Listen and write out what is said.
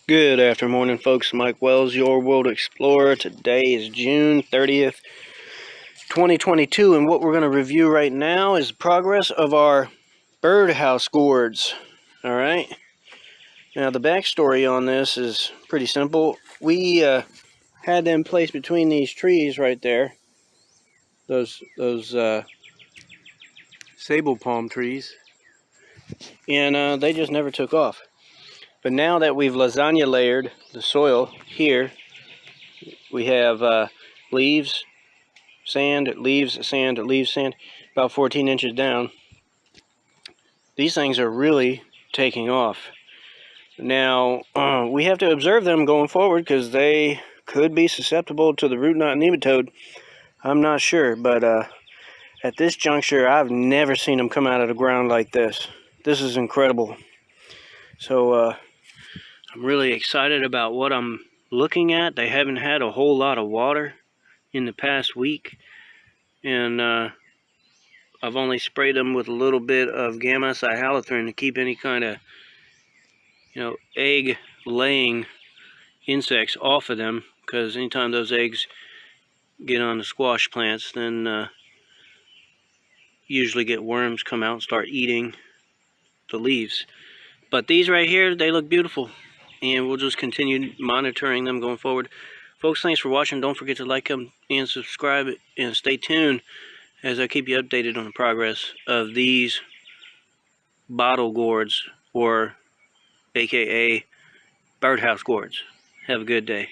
Good afternoon, folks. Mike Wells, your World Explorer. Today is June 30th, 2022, and what we're going to review right now is the progress of our birdhouse gourds. All right. Now, the backstory on this is pretty simple. We had them placed between these trees right there. Those sable palm trees, and they just never took off. But now that we've lasagna layered the soil here, we have leaves, sand, leaves, sand, leaves, sand, about 14 inches down. These things are really taking off. Now, we have to observe them going forward because they could be susceptible to the root knot nematode. I'm not sure, but at this juncture, I've never seen them come out of the ground like this. This is incredible. So I'm really excited about what I'm looking at. They haven't had a whole lot of water in the past week, and I've only sprayed them with a little bit of gamma cyhalothrin to keep any kind of, egg laying insects off of them, because anytime those eggs get on the squash plants, then usually get worms come out and start eating the leaves. But these right here, they look beautiful, and we'll just continue monitoring them going forward. Folks, thanks for watching. Don't forget to like them and subscribe, and stay tuned as I keep you updated on the progress of these bottle gourds, or aka birdhouse gourds. Have a good day.